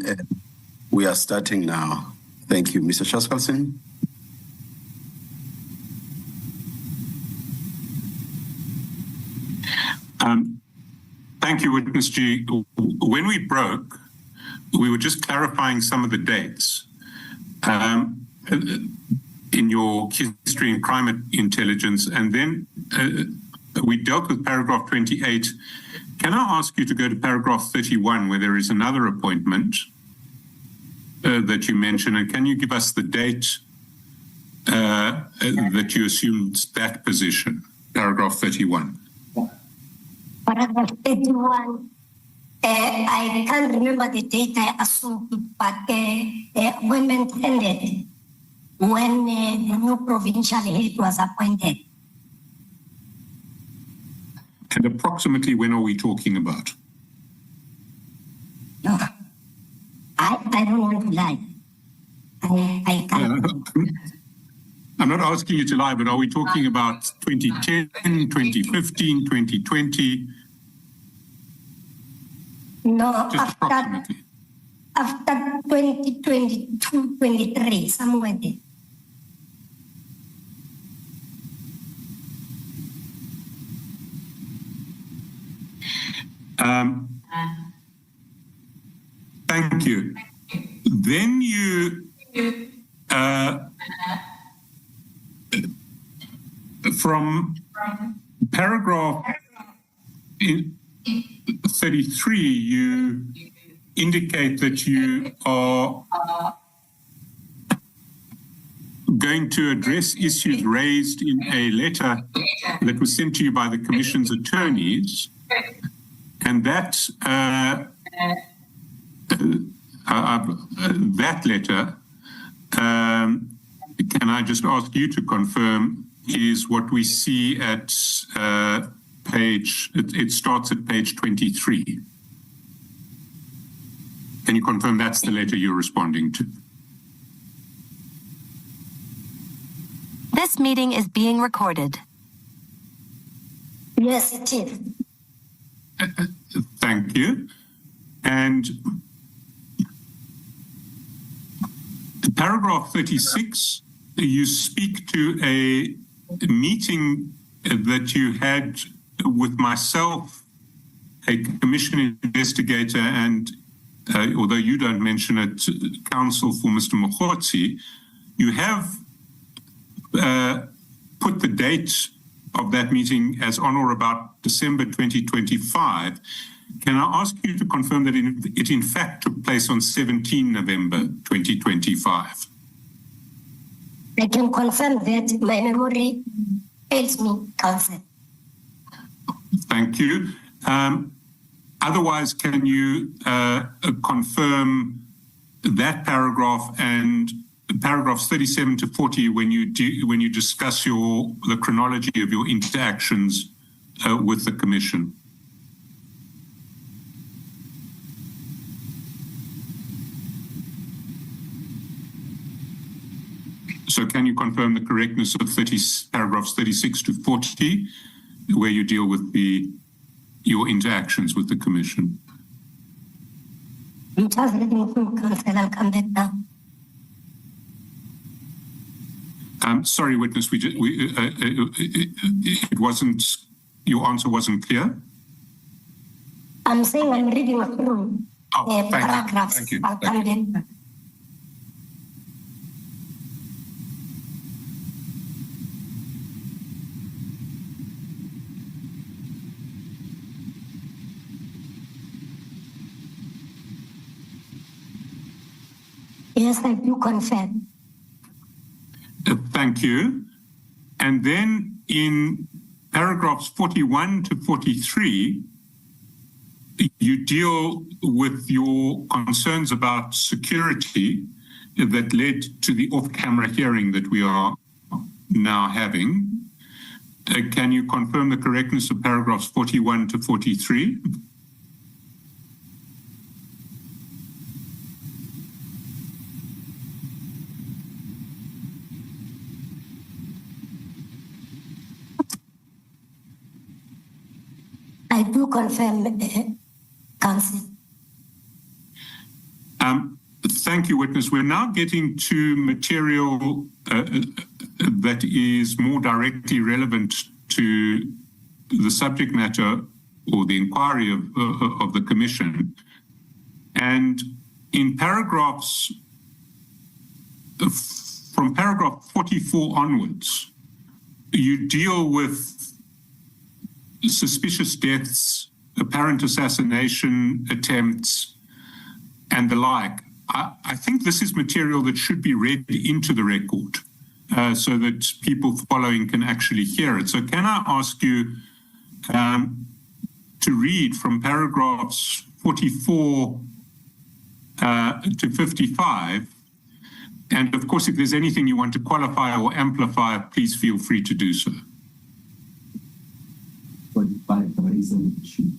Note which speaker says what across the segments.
Speaker 1: session. We are starting now. Thank you. Mr. Shaskalson.
Speaker 2: Thank you, Witness G. When we broke, we were just clarifying some of the dates in your history and climate intelligence, and then we dealt with paragraph 28. Can I ask you to go to paragraph 31, where there is another appointment that you mentioned, and can you give us the date that you assumed that position, paragraph 31?
Speaker 3: Paragraph 31, I can't remember the date I assumed, but women ended when the new provincial head was appointed.
Speaker 2: And approximately when are we talking about?
Speaker 3: No, I don't want to lie. I can't.
Speaker 2: I'm not asking you to lie, but are we talking about 2010, 2015, 2020?
Speaker 3: No,
Speaker 2: Just approximately.
Speaker 3: After 2022, 23, somewhere there.
Speaker 2: Thank you. Then you from paragraph 33, you indicate that you are going to address issues raised in a letter that was sent to you by the Commission's attorneys, and that that letter, can I just ask you to confirm, is what we see at it starts at page 23. Can you confirm that's the letter you're responding to?
Speaker 4: This meeting is being recorded.
Speaker 3: Yes, it is.
Speaker 2: Thank you. And paragraph 36, you speak to a meeting that you had with myself, a commission investigator, and although you don't mention it, counsel for Mr. Mokgotsi, you have put the date of that meeting as on or about December 2025. Can I ask you to confirm that it in fact took place on 17 November 2025?
Speaker 3: I can confirm that. My memory fails me, Counsel.
Speaker 2: Thank you. Otherwise, can you confirm that paragraph and paragraphs 37 to 40 when you discuss the chronology of your interactions with the Commission? So can you confirm the correctness of paragraphs 36 to 40, where you deal with your interactions with the Commission?
Speaker 3: I'm just reading through, Counsel. I'll come back now.
Speaker 2: Sorry, witness. It wasn't. Your answer wasn't clear.
Speaker 3: I'm saying I'm reading through paragraphs.
Speaker 2: Thank you.
Speaker 3: I'll come back. Yes, I do confirm.
Speaker 2: Thank you. And then in paragraphs 41 to 43, you deal with your concerns about security that led to the off-camera hearing that we are now having. Can you confirm the correctness of paragraphs 41 to 43?
Speaker 3: I do confirm, Counsel.
Speaker 2: Thank you, witness. We're now getting to material that is more directly relevant to the subject matter or the inquiry of the commission. And in paragraphs, from paragraph 44 onwards, you deal with suspicious deaths, apparent assassination attempts, and the like. I think this is material that should be read into the record so that people following can actually hear it. So can I ask you to read from paragraphs 44 to 55? And of course, if there's anything you want to qualify or amplify, please feel free to do so.
Speaker 5: 45, there is an issue.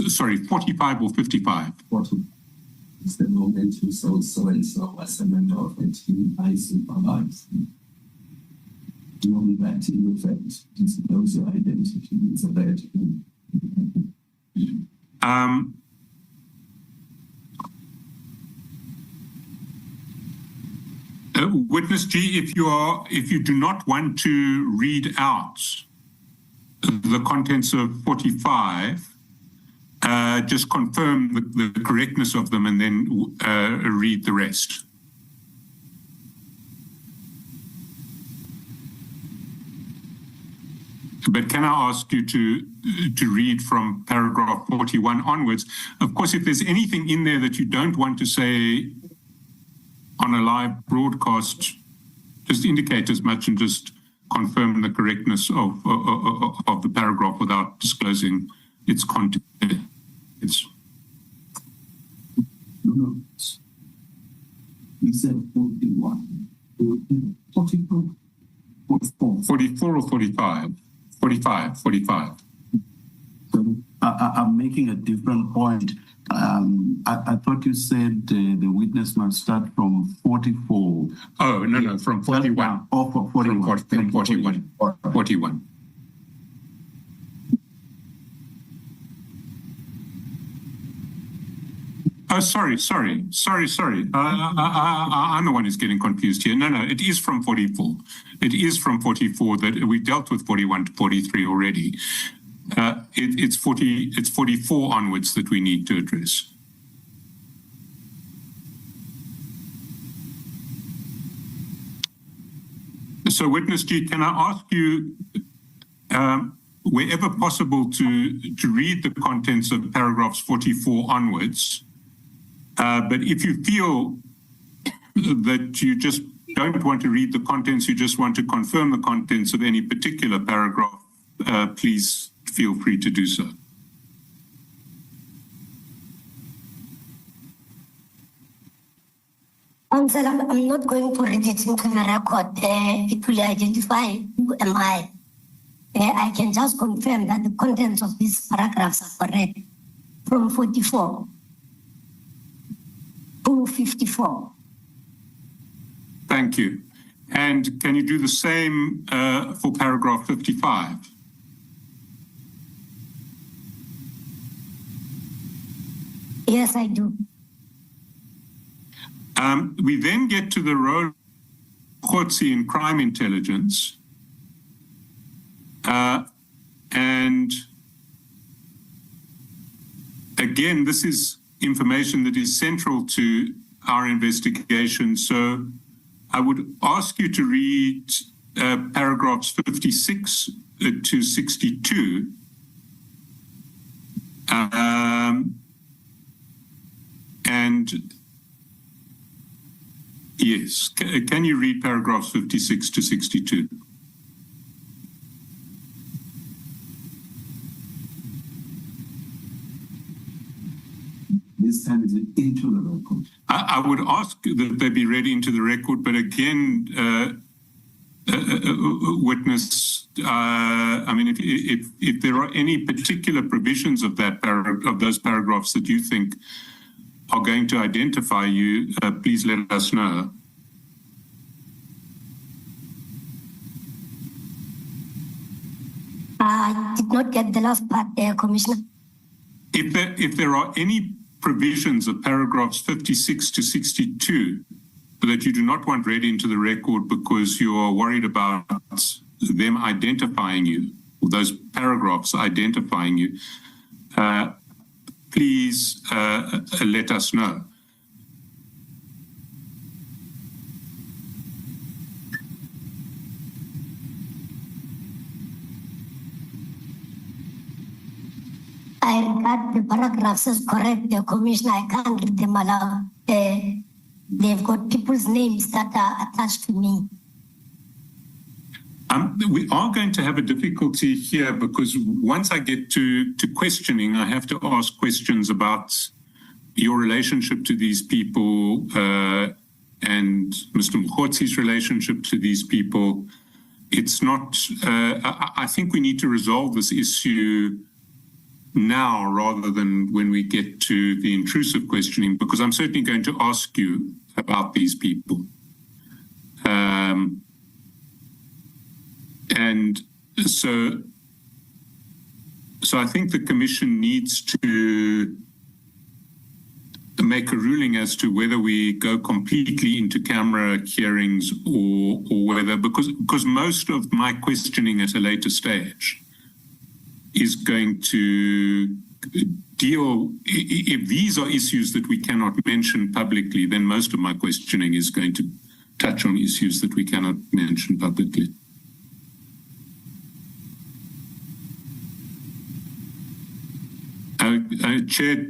Speaker 2: Sorry, 45 or 55?
Speaker 5: 40 is the moment you saw so-and-so as a member of the team I supervise. Knowing that in effect disclose your identity is a bad thing.
Speaker 2: Witness G, if you do not want to read out the contents of 45, just confirm the correctness of them and then read the rest. But can I ask you to read from paragraph 41 onwards? Of course, if there's anything in there that you don't want to say on a live broadcast, just indicate as much and just confirm the correctness of the paragraph without disclosing its content.
Speaker 5: No. We said 41. 44.
Speaker 2: 44 or 45? 45.
Speaker 1: So I'm making a different point. I thought you said the witness must start from 44.
Speaker 2: Oh, no, from 41.
Speaker 1: Oh, for 41.
Speaker 2: From 41. 41. Oh, sorry. I'm the one who's getting confused here. No, it is from 44. It is from 44 that we dealt with 41 to 43 already. It's 44 onwards that we need to address. So, witness G, can I ask you, wherever possible, to read the contents of paragraphs 44 onwards? But if you feel that you just don't want to read the contents, you just want to confirm the contents of any particular paragraph, please feel free to do so.
Speaker 3: Council, I'm not going to read it into the record. It will identify who am I. I can just confirm that the contents of these paragraphs are correct from 44 to 54.
Speaker 2: Thank you. And can you do the same for paragraph 55?
Speaker 3: Yes, I do.
Speaker 2: We then get to the role of Khotsi in crime intelligence. And again, this is information that is central to our investigation. So I would ask you to read paragraphs 56 to 62. And yes, can you read paragraphs 56 to 62?
Speaker 5: This time is into the record.
Speaker 2: I would ask that they be read into the record, but again, witness, I mean, if there are any particular provisions of that of those paragraphs that you think are going to identify you, please let us know.
Speaker 3: did not get the last part there, Commissioner.
Speaker 2: If there are any provisions of paragraphs 56 to 62 that you do not want read into the record because you are worried about them identifying you, or those paragraphs identifying you, please let us know.
Speaker 3: I regard the paragraphs as correct, the Commissioner. I can't read them aloud. They've got people's names that are attached to me.
Speaker 2: We are going to have a difficulty here because once I get to questioning, I have to ask questions about your relationship to these people and Mr. Mkhotsi's relationship to these people. It's not, I think we need to resolve this issue now rather than when we get to the intrusive questioning, because I'm certainly going to ask you about these people. And so I think the Commission needs to make a ruling as to whether we go completely into camera hearings or whether, because most of my questioning at a later stage is going to deal, if these are issues that we cannot mention publicly, then most of my questioning is going to touch on issues that we cannot mention publicly. Chair,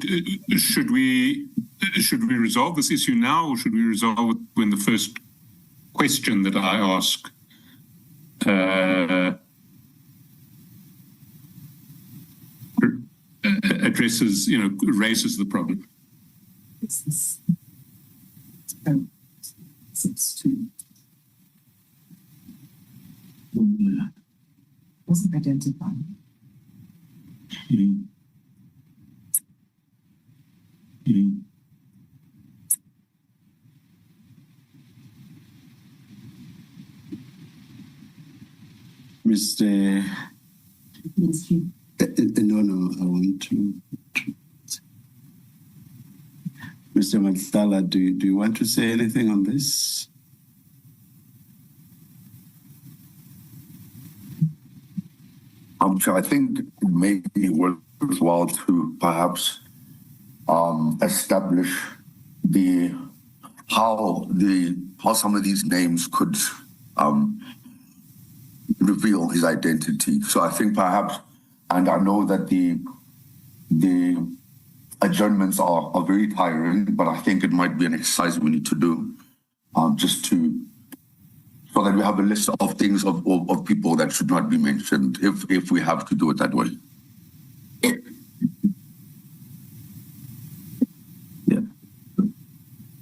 Speaker 2: should we resolve this issue now, or should we resolve it when the first question that I ask addresses, raises the problem?
Speaker 6: Wasn't identified.
Speaker 1: Mr. No, I want to. Mr. Madlanga, do you want to say anything on this?
Speaker 7: So I think it may be worthwhile to perhaps establish how some of these names could reveal his identity. So I think perhaps, and I know that the adjournments are very tiring, but I think it might be an exercise we need to do, so that we have a list of things of people that should not be mentioned, if we have to do it that way.
Speaker 1: Yeah.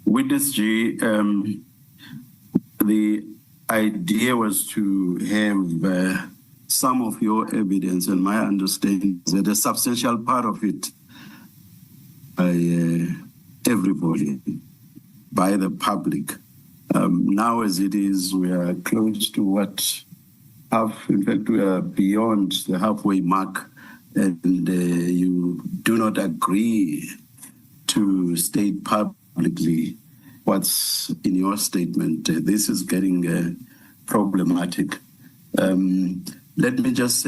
Speaker 1: Witness G, the idea was to have some of your evidence, and my understanding is that a substantial part of it by everybody, by the public. Now as it is, we are close to in fact, we are beyond the halfway mark, and you do not agree to state publicly what's in your statement. This is getting problematic. Let me just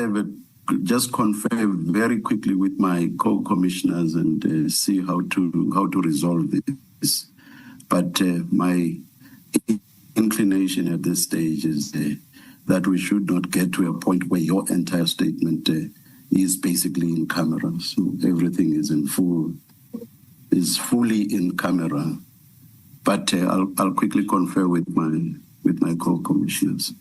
Speaker 1: confer very quickly with my co-commissioners and see how to resolve this. But my inclination at this stage is that we should not get to a point where your entire statement is basically in camera. So everything is fully in camera. But I'll quickly confer with my co-commissioners.